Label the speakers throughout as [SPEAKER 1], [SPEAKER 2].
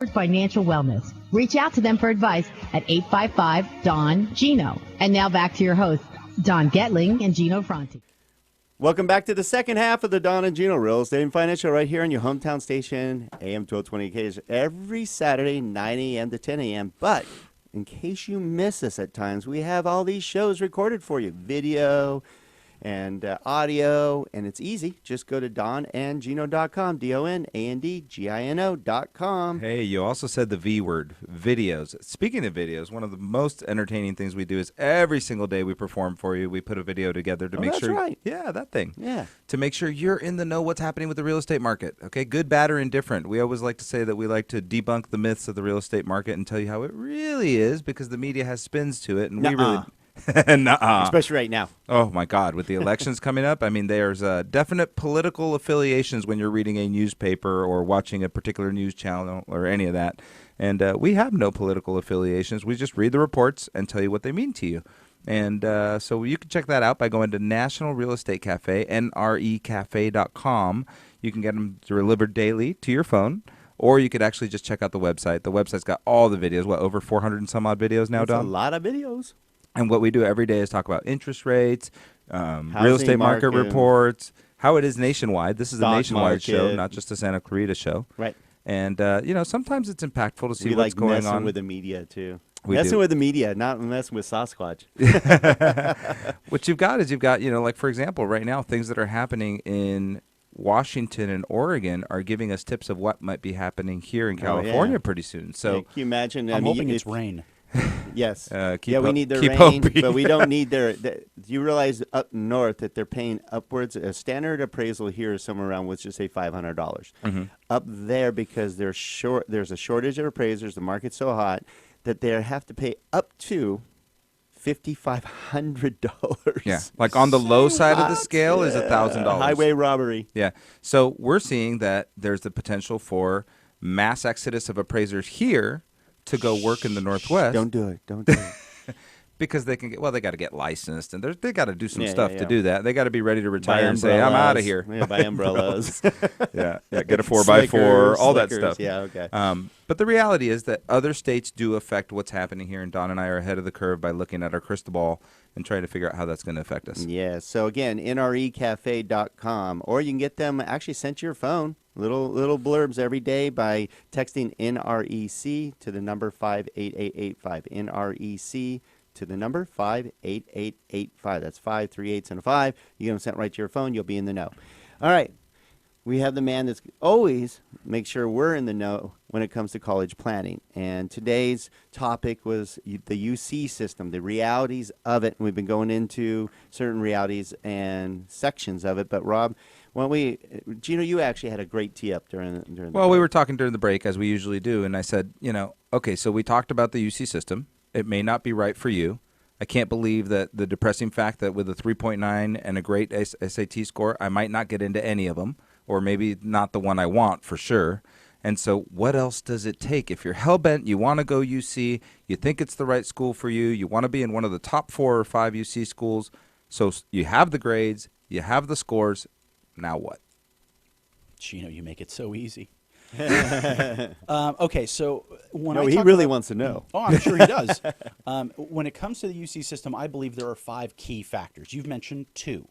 [SPEAKER 1] Financial wellness. Reach out to them for advice at 855-DON-GINO. And now back to your hosts, Don Getling and Gino Franti.
[SPEAKER 2] Welcome back to the second half of the Don and Gino Real Estate and Financial right here on your hometown station, AM 1220K, every Saturday, 9 a.m. to 10 a.m. But in case you miss us at times, we have all these shows recorded for you, video and audio, and it's easy. Just go to donandgino.com, donandgino.com.
[SPEAKER 3] Hey, you also said the V word, videos. Speaking of videos, one of the most entertaining things we do is every single day we perform for you. We put a video together to make
[SPEAKER 2] that's
[SPEAKER 3] sure.
[SPEAKER 2] Right.
[SPEAKER 3] Yeah, that thing.
[SPEAKER 2] Yeah.
[SPEAKER 3] To make sure you're in the know what's happening with the real estate market. Okay, good, bad, or indifferent. We always like to say that we like to debunk the myths of the real estate market and tell you how it really is, because the media has spins to it, and we really. Nuh-uh.
[SPEAKER 2] Especially right now.
[SPEAKER 3] Oh, my God. With the elections coming up, I mean, there's definite political affiliations when you're reading a newspaper or watching a particular news channel or any of that. And we have no political affiliations. We just read the reports and tell you what they mean to you. And so you can check that out by going to National Real Estate Cafe, NREcafe.com. You can get them delivered daily to your phone. Or you could actually just check out the website. The website's got all the videos. What, over 400 and some odd videos now, Don?
[SPEAKER 2] That's a lot of videos.
[SPEAKER 3] And what we do every day is talk about interest rates, real estate market reports, how it is nationwide. This is a nationwide show, not just a Santa Clarita show.
[SPEAKER 2] Right.
[SPEAKER 3] And, sometimes it's impactful to see
[SPEAKER 2] we
[SPEAKER 3] what's going
[SPEAKER 2] messing
[SPEAKER 3] on.
[SPEAKER 2] with the media, too.
[SPEAKER 3] Messing
[SPEAKER 2] with the media, not messing with Sasquatch.
[SPEAKER 3] What you've got is like, for example, right now, things that are happening in Washington and Oregon are giving us tips of what might be happening here in California pretty soon. So
[SPEAKER 2] can you imagine?
[SPEAKER 4] I'm hoping it's rain.
[SPEAKER 2] Yes. We need their rain,
[SPEAKER 3] hoping.
[SPEAKER 2] But we don't need their. You realize up north that they're paying upwards. A standard appraisal here is somewhere around, let's just say $500.
[SPEAKER 3] Mm-hmm.
[SPEAKER 2] Up there, because there's a shortage of appraisers. The market's so hot that they have to pay up to $5,500.
[SPEAKER 3] Yeah, like on the low side of the scale is $1,000.
[SPEAKER 2] Highway robbery.
[SPEAKER 3] Yeah. So we're seeing that there's the potential for mass exodus of appraisers here to go work in the Northwest.
[SPEAKER 2] Don't do it. Don't do it.
[SPEAKER 3] Because they can they got to get licensed, and they got to do some stuff to do that. They got to be ready to retire and say, I'm out of here.
[SPEAKER 2] Yeah, buy umbrellas.
[SPEAKER 3] yeah, get a 4x4, all that stuff.
[SPEAKER 2] Yeah, okay.
[SPEAKER 3] But the reality is that other states do affect what's happening here, and Don and I are ahead of the curve by looking at our crystal ball and trying to figure out how that's going to affect us.
[SPEAKER 2] Yeah, so again, NREcafe.com, or you can get them actually sent to your phone. Little blurbs every day by texting NREC to the number 58885. NREC to the number 58885. That's 5 3 8s and a 5. You get them sent right to your phone. You'll be in the know. All right. We have the man that's always make sure we're in the know when it comes to college planning. And today's topic was the UC system, the realities of it. And we've been going into certain realities and sections of it. But, Rob, Gino, you actually had a great tee up during the
[SPEAKER 3] Well,
[SPEAKER 2] break.
[SPEAKER 3] we were talking during the break, as we usually do, and I said, okay, so we talked about the UC system. It may not be right for you. I can't believe that the depressing fact that with a 3.9 and a great SAT score, I might not get into any of them, or maybe not the one I want for sure. And so what else does it take? If you're hell-bent, you want to go UC, you think it's the right school for you, you want to be in one of the top 4 or 5 UC schools, so you have the grades, you have the scores, now what?
[SPEAKER 4] Gino, you make it so easy. Okay, so
[SPEAKER 2] he really wants to know.
[SPEAKER 4] Oh, I'm sure he does. When it comes to the UC system, I believe there are 5 key factors. You've mentioned 2,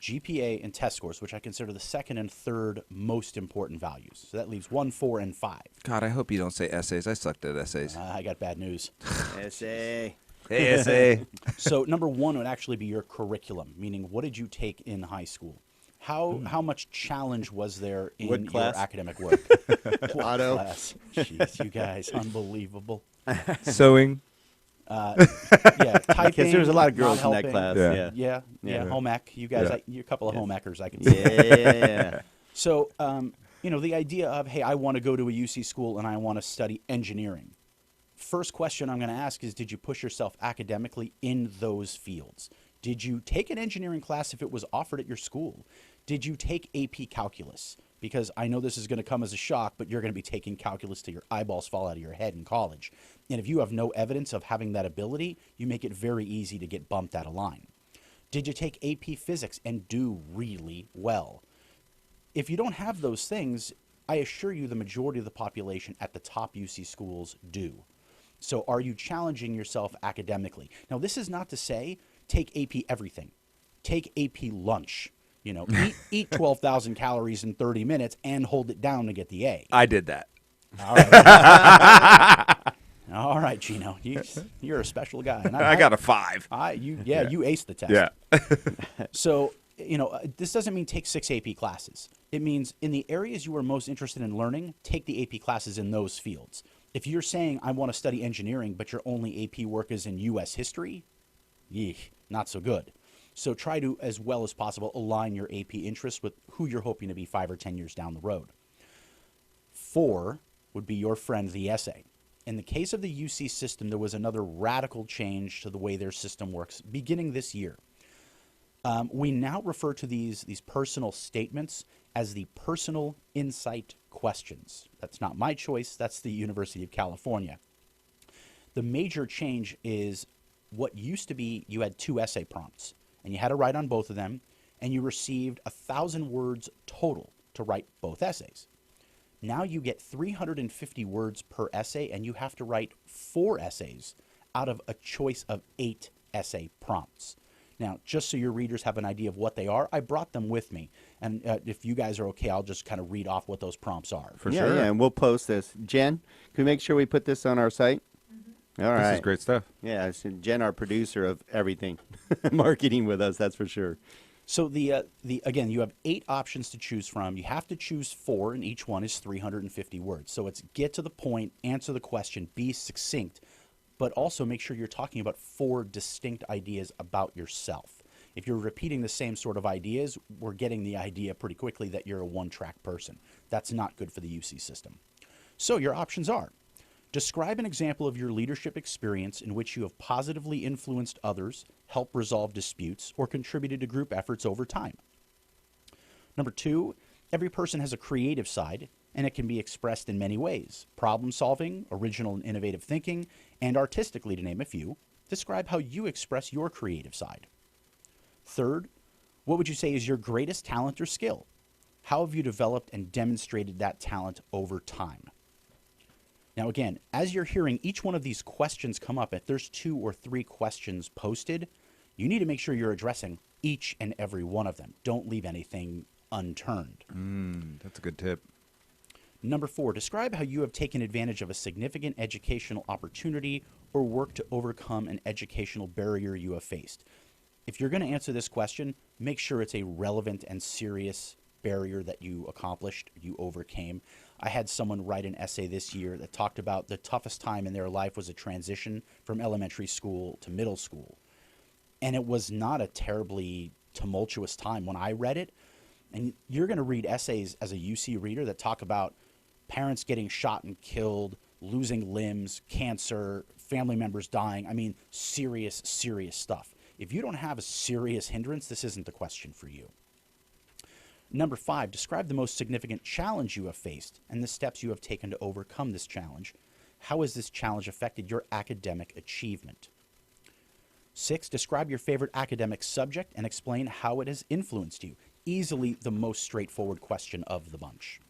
[SPEAKER 4] GPA and test scores, which I consider the second and third most important values. So that leaves 1, 4, and 5.
[SPEAKER 3] God, I hope you don't say essays. I sucked at essays.
[SPEAKER 4] I got bad news.
[SPEAKER 2] Essay.
[SPEAKER 3] Hey, essay.
[SPEAKER 4] So number 1 would actually be your curriculum, meaning what did you take in high school? How much challenge was there in your academic work?
[SPEAKER 2] Auto.
[SPEAKER 4] Class. Jeez, you guys, unbelievable.
[SPEAKER 3] Sewing.
[SPEAKER 4] Yeah, typing.
[SPEAKER 2] Because there was a lot of girls in that
[SPEAKER 4] helping.
[SPEAKER 2] class.
[SPEAKER 4] Yeah. Home ec. You guys,
[SPEAKER 3] Yeah.
[SPEAKER 4] you're a couple of home ecers, I can see.
[SPEAKER 2] Yeah.
[SPEAKER 4] So, the idea of, hey, I want to go to a UC school and I want to study engineering. First question I'm going to ask is, did you push yourself academically in those fields? Did you take an engineering class if it was offered at your school? Did you take AP calculus? Because I know this is going to come as a shock, but you're going to be taking calculus till your eyeballs fall out of your head in college. And if you have no evidence of having that ability, you make it very easy to get bumped out of line. Did you take AP physics and do really well? If you don't have those things, I assure you the majority of the population at the top UC schools do. So are you challenging yourself academically? Now, this is not to say take AP everything. Take AP lunch. You know, eat 12,000 calories in 30 minutes and hold it down to get the A.
[SPEAKER 3] I did that.
[SPEAKER 4] All right. All right, Gino. You're a special guy. And
[SPEAKER 3] I got a 5.
[SPEAKER 4] you aced the test.
[SPEAKER 3] Yeah.
[SPEAKER 4] So, this doesn't mean take 6 AP classes. It means in the areas you are most interested in learning, take the AP classes in those fields. If you're saying, I want to study engineering, but your only AP work is in U.S. history, not so good. So try to, as well as possible, align your AP interests with who you're hoping to be 5 or 10 years down the road. 4 would be your friend, the essay. In the case of the UC system, there was another radical change to the way their system works beginning this year. We now refer to these personal statements as the personal insight questions. That's not my choice. That's the University of California. The major change is what used to be you had 2 essay prompts, and you had to write on both of them, and you received 1,000 words total to write both essays. Now you get 350 words per essay, and you have to write 4 essays out of a choice of 8 essay prompts. Now, just so your readers have an idea of what they are, I brought them with me. And if you guys are okay, I'll just kind of read off what those prompts are.
[SPEAKER 3] For sure.
[SPEAKER 2] Yeah, and we'll post this. Jen, can we make sure we put this on our site? Mm-hmm. All right.
[SPEAKER 3] This is great stuff.
[SPEAKER 2] Yeah, so Jen, our producer of everything, marketing with us, that's for sure.
[SPEAKER 4] So again, you have 8 options to choose from. You have to choose 4, and each one is 350 words. So it's get to the point, answer the question, be succinct, but also make sure you're talking about 4 distinct ideas about yourself. If you're repeating the same sort of ideas, we're getting the idea pretty quickly that you're a one-track person. That's not good for the UC system. So your options are: describe an example of your leadership experience in which you have positively influenced others, helped resolve disputes, or contributed to group efforts over time. Number 2, every person has a creative side, and it can be expressed in many ways: problem solving, original and innovative thinking, and artistically, to name a few. Describe how you express your creative side. Third, what would you say is your greatest talent or skill? How have you developed and demonstrated that talent over time? Now again, as you're hearing each one of these questions come up, if there's 2 or 3 questions posted, you need to make sure you're addressing each and every one of them. Don't leave anything unturned.
[SPEAKER 3] That's a good tip.
[SPEAKER 4] Number 4, describe how you have taken advantage of a significant educational opportunity or worked to overcome an educational barrier you have faced. If you're going to answer this question, make sure it's a relevant and serious barrier that you accomplished, you overcame. I had someone write an essay this year that talked about the toughest time in their life was a transition from elementary school to middle school. And it was not a terribly tumultuous time when I read it. And you're going to read essays as a UC reader that talk about parents getting shot and killed, losing limbs, cancer, family members dying. I mean, serious, serious stuff. If you don't have a serious hindrance, this isn't the question for you. Number 5, describe the most significant challenge you have faced and the steps you have taken to overcome this challenge. How has this challenge affected your academic achievement? 6, describe your favorite academic subject and explain how it has influenced you. Easily the most straightforward question of the bunch.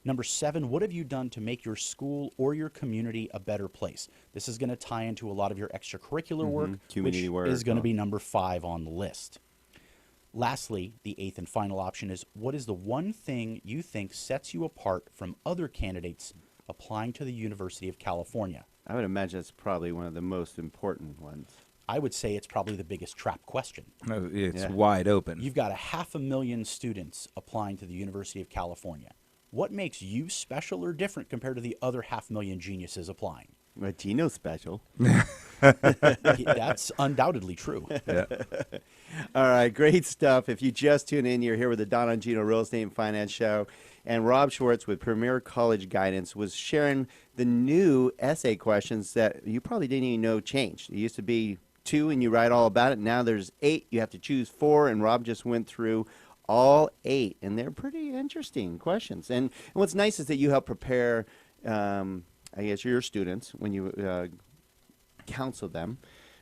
[SPEAKER 4] Number 7, what have you done to make your school or your community a better place? This is going to tie into a lot of your extracurricular work,
[SPEAKER 2] community
[SPEAKER 4] which
[SPEAKER 2] work,
[SPEAKER 4] is going to be number 5 on the list. Lastly, the 8th and final option is, what is the one thing you think sets you apart from other candidates applying to the University of California?
[SPEAKER 2] I would imagine it's probably one of the most important ones.
[SPEAKER 4] I would say it's probably the biggest trap question.
[SPEAKER 3] No, it's wide open.
[SPEAKER 4] You've got 500,000 students applying to the University of California. What makes you special or different compared to the other 500,000 geniuses applying?
[SPEAKER 2] Well, Gino's special.
[SPEAKER 4] That's undoubtedly true.
[SPEAKER 3] Yeah.
[SPEAKER 2] All right, great stuff. If you just tune in, you're here with the Don and Gino Real Estate and Finance Show. And Rob Schwartz with Premier College Guidance was sharing the new essay questions that you probably didn't even know changed. It used to be 2 and you write all about it. Now there's 8. You have to choose 4, and Rob just went through all 8, and they're pretty interesting questions. And what's nice is that you help prepare, I guess, your students when you counsel them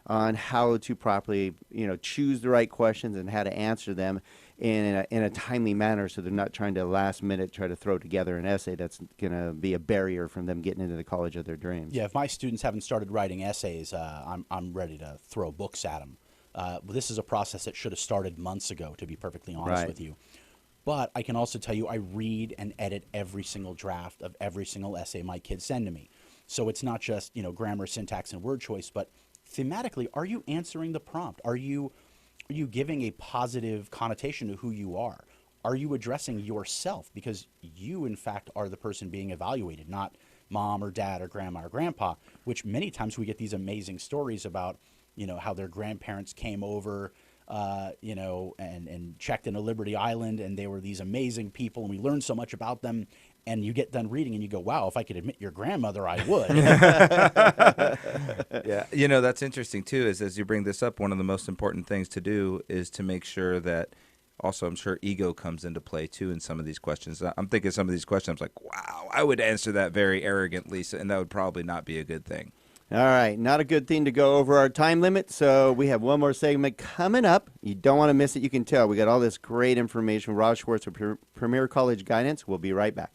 [SPEAKER 2] on how to properly, choose the right questions and how to answer them in a timely manner, so they're not trying to last minute try to throw together an essay that's going to be a barrier from them getting into the college of their dreams.
[SPEAKER 4] Yeah, if my students haven't started writing essays, I'm ready to throw books at them. This is a process that should have started months ago, to be perfectly honest with you. But I can also tell you I read and edit every single draft of every single essay my kids send to me. So it's not just, grammar, syntax, and word choice, but thematically, are you answering the prompt? Are you giving a positive connotation to who you are? Are you addressing yourself? Because you, in fact, are the person being evaluated, not mom or dad or grandma or grandpa, which many times we get these amazing stories about, how their grandparents came over, and checked into Liberty Island, and they were these amazing people, and we learned so much about them. And you get done reading and you go, wow, if I could admit your grandmother, I would.
[SPEAKER 3] Yeah. That's interesting, too, is as you bring this up, one of the most important things to do is to make sure that also, I'm sure ego comes into play, too, in some of these questions. I'm thinking some of these questions, I'm like, wow, I would answer that very arrogantly, and that would probably not be a good thing.
[SPEAKER 2] All right, not a good thing to go over our time limit, so we have one more segment coming up. You don't want to miss it, you can tell. We got all this great information. Rob Schwartz with Premier College Guidance. We'll be right back.